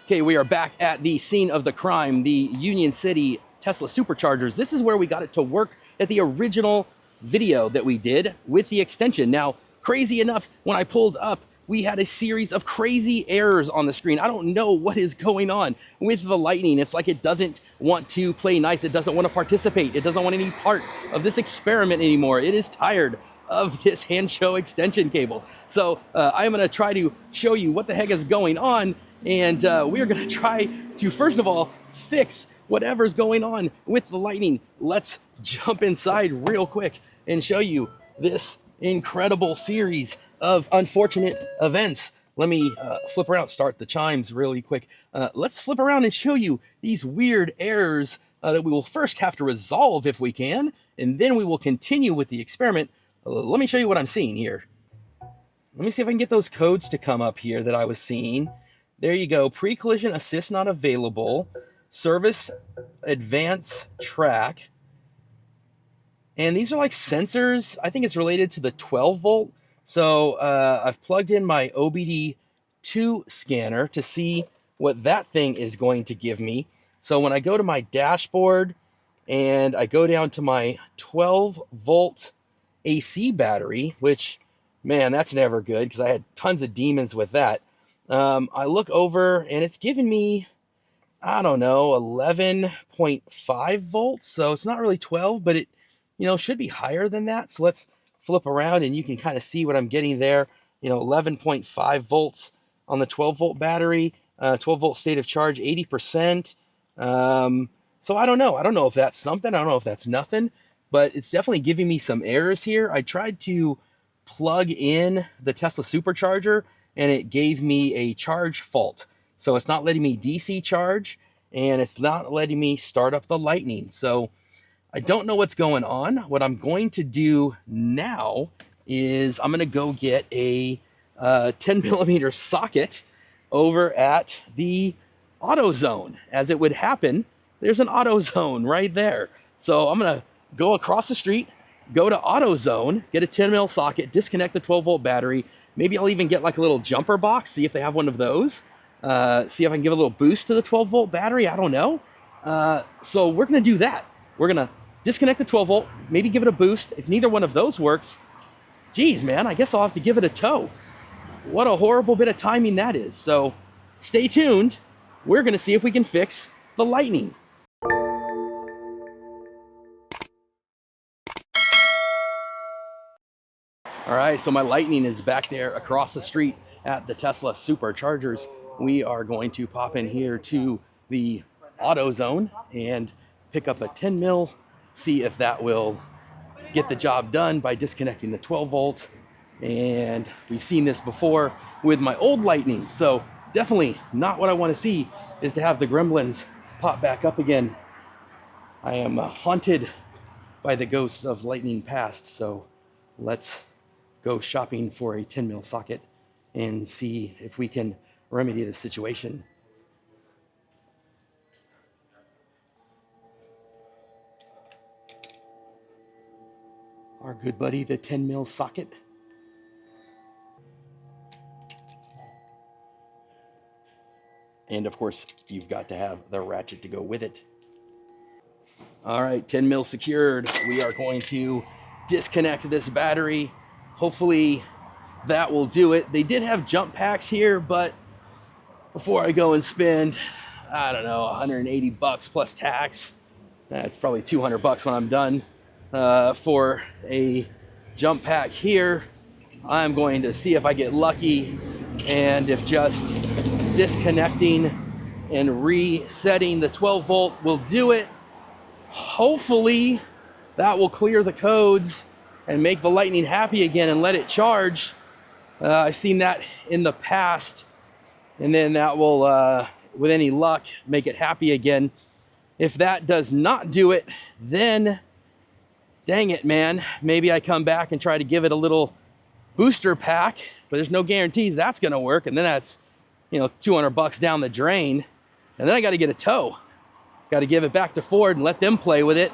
Okay, we are back at the scene of the crime, the Union City Tesla Superchargers. This is where we got it to work at the original video that we did with the extension. Now, crazy enough, when I pulled up, we had a series of crazy errors on the screen. I don't know what is going on with the Lightning. It's like it doesn't want to play nice. It doesn't want to participate. It doesn't want any part of this experiment anymore. It is tired of this hand show extension cable. So I'm gonna try to show you what the heck is going on. And we are going to try to, first of all, fix whatever's going on with the Lightning. Let's jump inside real quick and show you this incredible series of unfortunate events. Let me flip around, start the chimes really quick. Let's flip around and show you these weird errors that we will first have to resolve if we can, and then we will continue with the experiment. Let me show you what I'm seeing here. Let me see if I can get those codes to come up here that I was seeing. There you go. Pre-collision assist not available. Service advance track. And these are like sensors. I think it's related to the 12 volt. So I've plugged in my OBD2 scanner to see what that thing is going to give me. So when I go to my dashboard and I go down to my 12 volt AC battery, which, man, that's never good because I had tons of demons with that. I look over and it's giving me, I don't know, 11.5 volts. So it's not really 12, but it, should be higher than that. So let's flip around and you can kind of see what I'm getting there. 11.5 volts on the 12 volt battery, 12 volt state of charge, 80%. So I don't know. I don't know if that's something. I don't know if that's nothing, but it's definitely giving me some errors here. I tried to plug in the Tesla Supercharger and it gave me a charge fault. So it's not letting me DC charge and it's not letting me start up the Lightning. So I don't know what's going on. What I'm going to do now is I'm going to go get a 10 millimeter socket over at the AutoZone. As it would happen, there's an AutoZone right there. So I'm going to go across the street, go to AutoZone, get a 10 mil socket, disconnect the 12 volt battery. Maybe I'll even get like a little jumper box, see if they have one of those. See if I can give a little boost to the 12 volt battery. I don't know. So we're going to do that. We're going to disconnect the 12 volt, maybe give it a boost. If neither one of those works, geez, man, I guess I'll have to give it a tow. What a horrible bit of timing that is. So stay tuned. We're going to see if we can fix the Lightning. All right, so my Lightning is back there across the street at the Tesla Superchargers. We are going to pop in here to the AutoZone and pick up a 10 mil, see if that will get the job done by disconnecting the 12 volt. And we've seen this before with my old Lightning, so definitely not what I want to see is to have the gremlins pop back up again. I am haunted by the ghosts of Lightning past, so let's go shopping for a 10 mil socket and see if we can remedy the situation. Our good buddy, the 10 mil socket. And of course, you've got to have the ratchet to go with it. All right, 10 mil secured. We are going to disconnect this battery. Hopefully that will do it. They did have jump packs here, but before I go and spend, I don't know, 180 bucks plus tax, that's probably 200 bucks when I'm done, for a jump pack here, I'm going to see if I get lucky and if just disconnecting and resetting the 12 volt will do it. Hopefully that will clear the codes and make the Lightning happy again and let it charge. I've seen that in the past, and then that will, with any luck, make it happy again. If that does not do it, then dang it, man. Maybe I come back and try to give it a little booster pack, but there's no guarantees that's gonna work. And then that's, 200 bucks down the drain. And then I gotta get a tow. Gotta give it back to Ford and let them play with it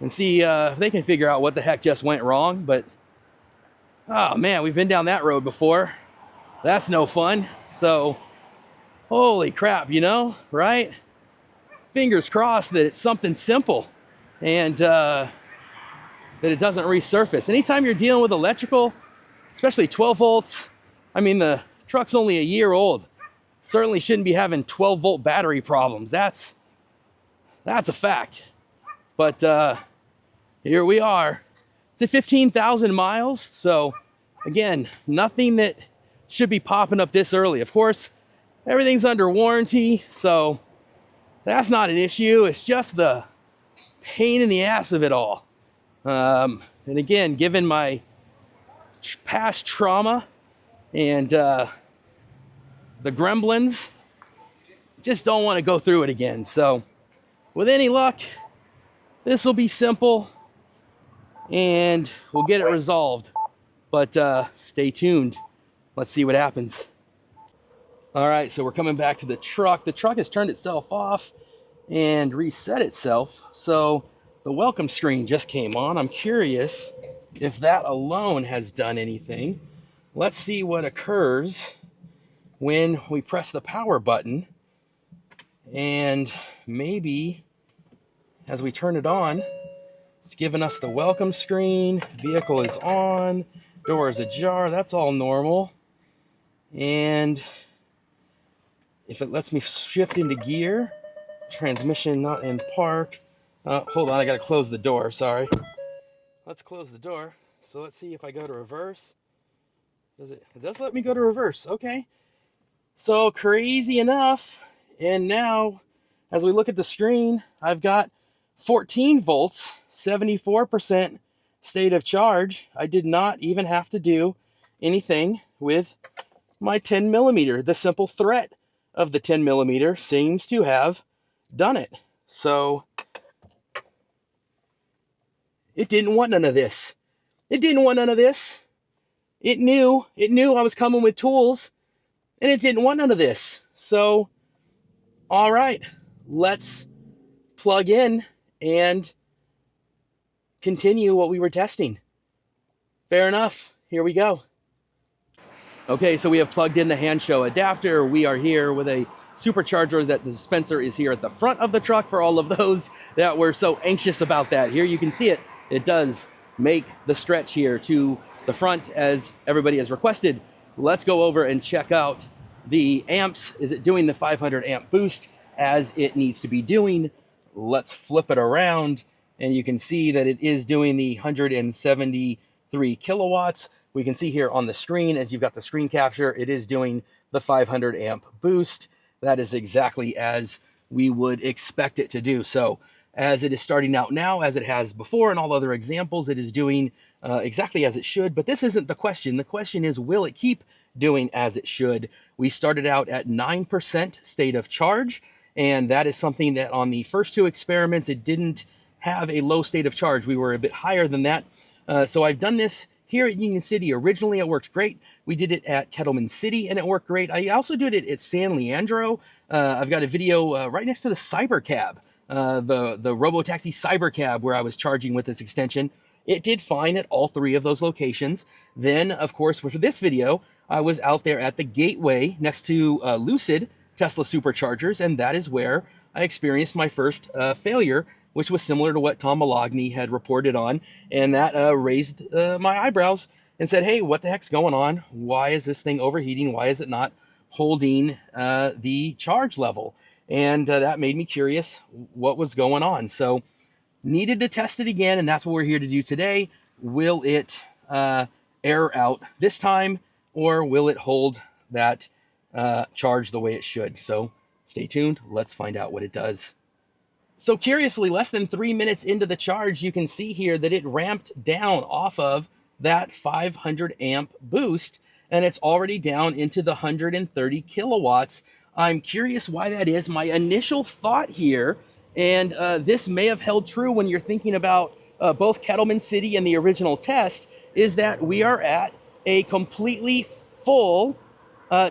and see if they can figure out what the heck just went wrong. But, oh man, we've been down that road before. That's no fun. So Holy crap, you know, right? Fingers crossed that it's something simple and that it doesn't resurface. Anytime you're dealing with electrical, especially 12 volts, I mean, the truck's only a year old. Certainly shouldn't be having 12-volt battery problems. That's a fact. But here we are. It's at 15,000 miles. So again, nothing that should be popping up this early. Of course, everything's under warranty, so that's not an issue. It's just the pain in the ass of it all. And again, given my past trauma and the gremlins, just don't want to go through it again. So with any luck, this will be simple and we'll get it resolved. But stay tuned. Let's see what happens. All right, so we're coming back to the truck. The truck has turned itself off and reset itself. So the welcome screen just came on. I'm curious if that alone has done anything. Let's see what occurs when we press the power button. And maybe as we turn it on, it's giving us the welcome screen. Vehicle is on, door is ajar. That's all normal. And if it lets me shift into gear, transmission not in park. Hold on, I gotta close the door, sorry. Let's close the door. So let's see if I go to reverse. It does let me go to reverse, okay. So crazy enough, and now as we look at the screen, I've got 14 volts, 74% state of charge. I did not even have to do anything with my 10 millimeter. The simple threat of the 10 millimeter seems to have done it. So it didn't want none of this. It didn't want none of this. It knew I was coming with tools, and it didn't want none of this. So, all right, let's plug in and continue what we were testing. Fair enough. Here we go. Okay, so we have plugged in the hand show adapter. We are here with a supercharger that the dispenser is here at the front of the truck for all of those that were so anxious about that. Here you can see it. It does make the stretch here to the front as everybody has requested. Let's go over and check out the amps. Is it doing the 500 amp boost as it needs to be doing? Let's flip it around and you can see that it is doing the 173 kilowatts. We can see here on the screen, as you've got the screen capture, it is doing the 500 amp boost. That is exactly as we would expect it to do. So as it is starting out now, as it has before in all other examples, it is doing exactly as it should. But this isn't the question. The question is, will it keep doing as it should? We started out at 9% state of charge, and that is something that on the first two experiments, it didn't have a low state of charge. We were a bit higher than that. So I've done this here at Union City. Originally, it worked great. We did it at Kettleman City, and it worked great. I also did it at San Leandro. I've got a video right next to the Cybercab, the Robotaxi Cybercab, where I was charging with this extension. It did fine at all three of those locations. Then, of course, for this video, I was out there at the Gateway next to Lucid Tesla Superchargers, and that is where I experienced my first failure, which was similar to what Tom Moloughney had reported on, and that raised my eyebrows and said, hey, what the heck's going on? Why is this thing overheating? Why is it not holding the charge level? And that made me curious what was going on. So needed to test it again, and that's what we're here to do today. Will it error out this time, or will it hold that charge the way it should? So stay tuned. Let's find out what it does. So curiously, less than 3 minutes into the charge, you can see here that it ramped down off of that 500 amp boost, and it's already down into the 130 kilowatts. I'm curious why that is. My initial thought here, and this may have held true when you're thinking about both Kettleman City and the original test, is that we are at a completely full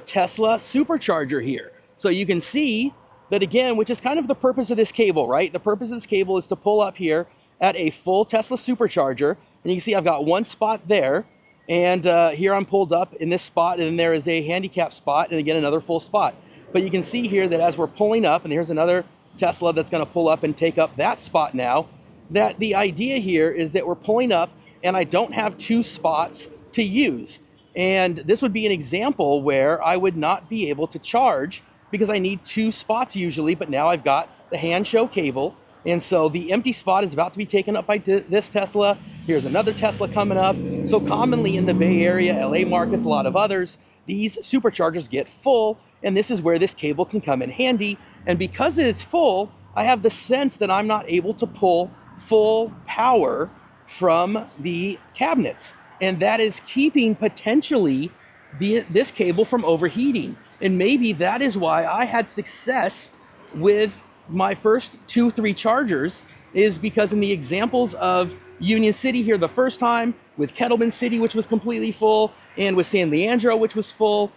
Tesla supercharger here. So you can see that again, which is kind of the purpose of this cable, right? The purpose of this cable is to pull up here at a full Tesla supercharger. And you can see I've got one spot there, and here I'm pulled up in this spot, and then there is a handicap spot, and again, another full spot. But you can see here that as we're pulling up, and here's another Tesla that's going to pull up and take up that spot now, that the idea here is that we're pulling up and I don't have two spots to use. And this would be an example where I would not be able to charge because I need two spots usually, but now I've got the hand show cable. And so the empty spot is about to be taken up by this Tesla. Here's another Tesla coming up. So commonly in the Bay Area, LA markets, a lot of others, these superchargers get full, and this is where this cable can come in handy. And because it is full, I have the sense that I'm not able to pull full power from the cabinets. And that is keeping potentially this cable from overheating. And maybe that is why I had success with my first 2-3 chargers, is because in the examples of Union City here the first time, with Kettleman City, which was completely full, and with San Leandro, which was full,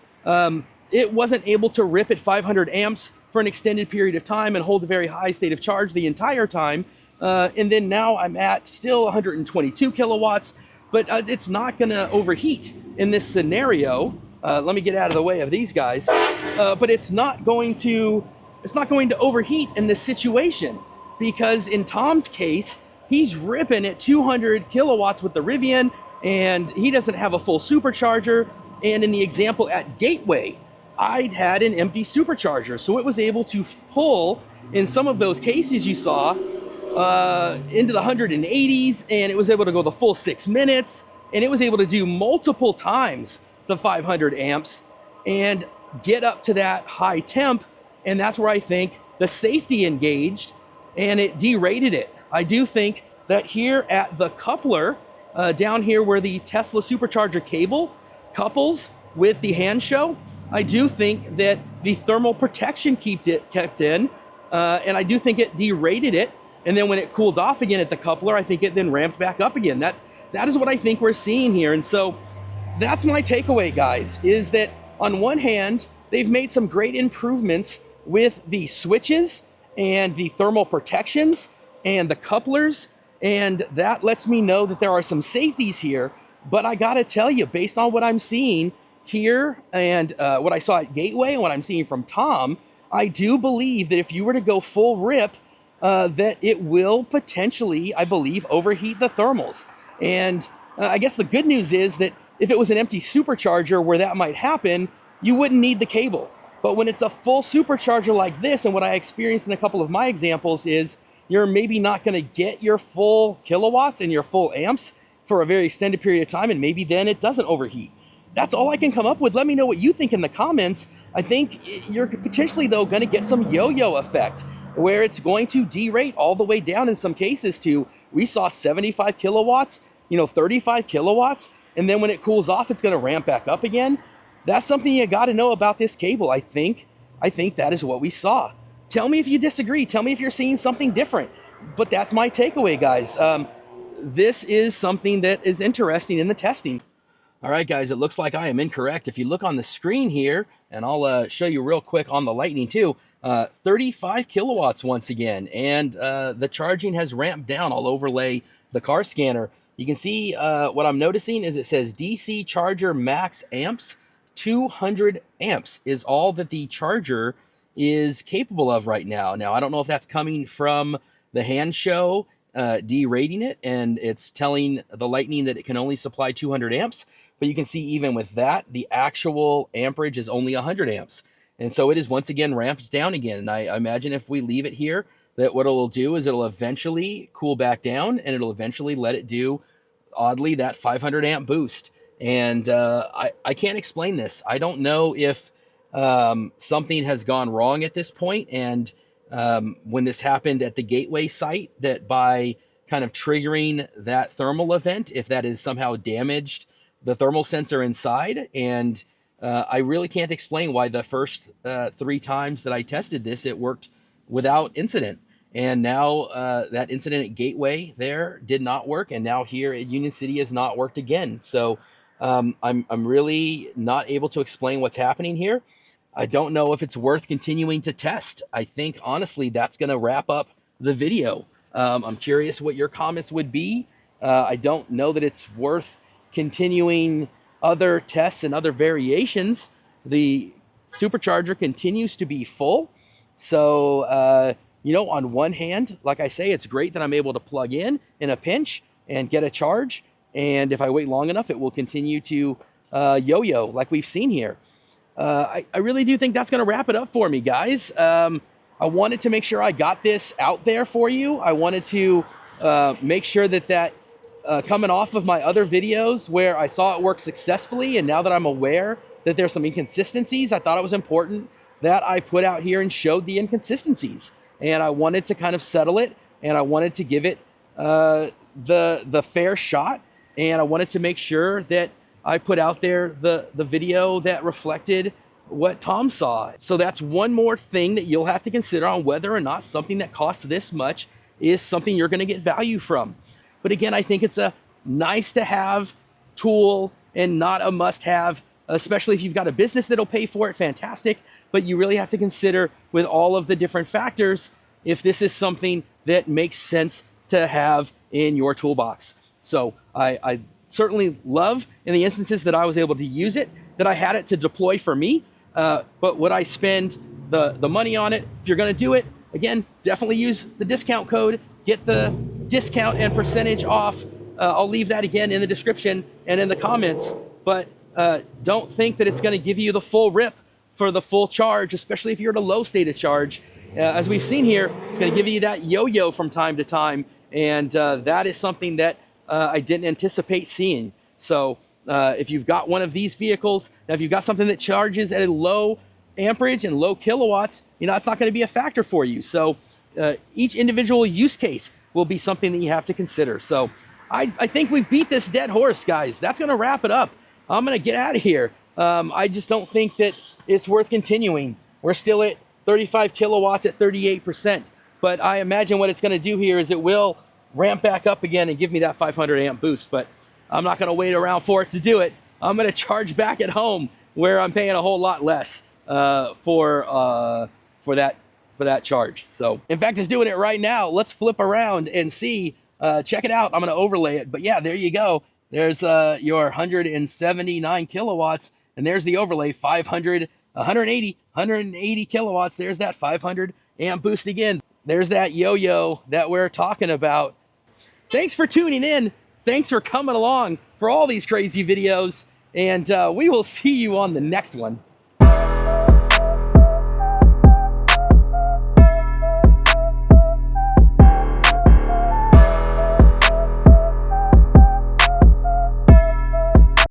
it wasn't able to rip at 500 amps for an extended period of time and hold a very high state of charge the entire time. And then now I'm at still 122 kilowatts, but it's not gonna overheat in this scenario. Let me get out of the way of these guys. But it's not going to overheat in this situation, because in Tom's case, he's ripping at 200 kilowatts with the Rivian, and he doesn't have a full supercharger. And in the example at Gateway, I'd had an empty supercharger, so it was able to pull, in some of those cases you saw, into the 180s, and it was able to go the full 6 minutes, and it was able to do multiple times the 500 amps and get up to that high temp. And that's where I think the safety engaged and it derated it. I do think that here at the coupler, down here where the Tesla Supercharger cable couples with the hand show, I do think that the thermal protection kept in, and I do think it derated it. And then when it cooled off again at the coupler, I think it then ramped back up again. That is what I think we're seeing here. And so that's my takeaway, guys, is that on one hand, they've made some great improvements with the switches and the thermal protections and the couplers, and that lets me know that there are some safeties here. But I gotta tell you, based on what I'm seeing here and what I saw at Gateway and what I'm seeing from Tom, I do believe that if you were to go full rip, that it will potentially, I believe, overheat the thermals. And I guess the good news is that if it was an empty supercharger where that might happen, you wouldn't need the cable. But when it's a full supercharger like this, and what I experienced in a couple of my examples is you're maybe not gonna get your full kilowatts and your full amps for a very extended period of time, and maybe then it doesn't overheat. That's all I can come up with. Let me know what you think in the comments. I think you're potentially, though, gonna get some yo-yo effect where it's going to derate all the way down in some cases to, we saw 75 kilowatts, 35 kilowatts, and then when it cools off, it's gonna ramp back up again. That's something you got to know about this cable. I think that is what we saw. Tell me if you disagree. Tell me if you're seeing something different. But that's my takeaway, guys. This is something that is interesting in the testing. All right, guys, it looks like I am incorrect. If you look on the screen here, and I'll show you real quick on the Lightning too, 35 kilowatts once again. And the charging has ramped down. I'll overlay the car scanner. You can see what I'm noticing is it says DC charger max amps. 200 amps is all that the charger is capable of right now. Now, I don't know if that's coming from the hand show derating it, and it's telling the Lightning that it can only supply 200 amps. But you can see even with that, the actual amperage is only 100 amps. And so it is once again ramped down again. And I imagine if we leave it here, that what it'll do is it'll eventually cool back down, and it'll eventually let it do, oddly, that 500 amp boost. And I can't explain this. I don't know if something has gone wrong at this point. And when this happened at the Gateway site, that by kind of triggering that thermal event, if that is somehow damaged the thermal sensor inside. And I really can't explain why the first 3 times that I tested this, it worked without incident. And now that incident at Gateway there did not work. And now here at Union City has not worked again. So I'm really not able to explain what's happening here. I don't know if it's worth continuing to test. I think, honestly, that's going to wrap up the video. I'm curious what your comments would be. I don't know that it's worth continuing other tests and other variations. The supercharger continues to be full. So, you know, on one hand, like I say, it's great that I'm able to plug in a pinch and get a charge. And if I wait long enough, it will continue to yo-yo like we've seen here. I really do think that's going to wrap it up for me, guys. I wanted to make sure I got this out there for you. I wanted to make sure that coming off of my other videos where I saw it work successfully, and now that I'm aware that there's some inconsistencies, I thought it was important that I put out here and showed the inconsistencies. And I wanted to kind of settle it, and I wanted to give it the fair shot, and I wanted to make sure that I put out there the video that reflected what Tom saw. So that's one more thing that you'll have to consider on whether or not something that costs this much is something you're going to get value from. But again, I think it's a nice to have tool and not a must have, especially if you've got a business that'll pay for it, fantastic. But you really have to consider with all of the different factors if this is something that makes sense to have in your toolbox. So I certainly love in the instances that I was able to use it, that I had it to deploy for me. But would I spend the money on it? If you're going to do it, again, definitely use the discount code, get the discount and percentage off. I'll leave that again in the description and in the comments, but don't think that it's going to give you the full rip for the full charge, especially if you're at a low state of charge. As we've seen here, it's going to give you that yo-yo from time to time, and that is something that I didn't anticipate seeing. So if you've got one of these vehicles, now if you've got something that charges at a low amperage and low kilowatts, you know, it's not going to be a factor for you. So each individual use case will be something that you have to consider. So I think we beat this dead horse, guys. That's going to wrap it up. I'm going to get out of here. I just don't think that it's worth continuing. We're still at 35 kilowatts at 38%. But I imagine what it's going to do here is it will ramp back up again and give me that 500 amp boost. But I'm not going to wait around for it to do it. I'm going to charge back at home where I'm paying a whole lot less for that charge. So in fact, it's doing it right now. Let's flip around and see. Check it out. I'm going to overlay it. But yeah, there you go. There's your 179 kilowatts, and there's the overlay, 180 kilowatts. There's that 500 amp boost again. There's that yo-yo that we're talking about. Thanks for tuning in. Thanks for coming along for all these crazy videos, and we will see you on the next one.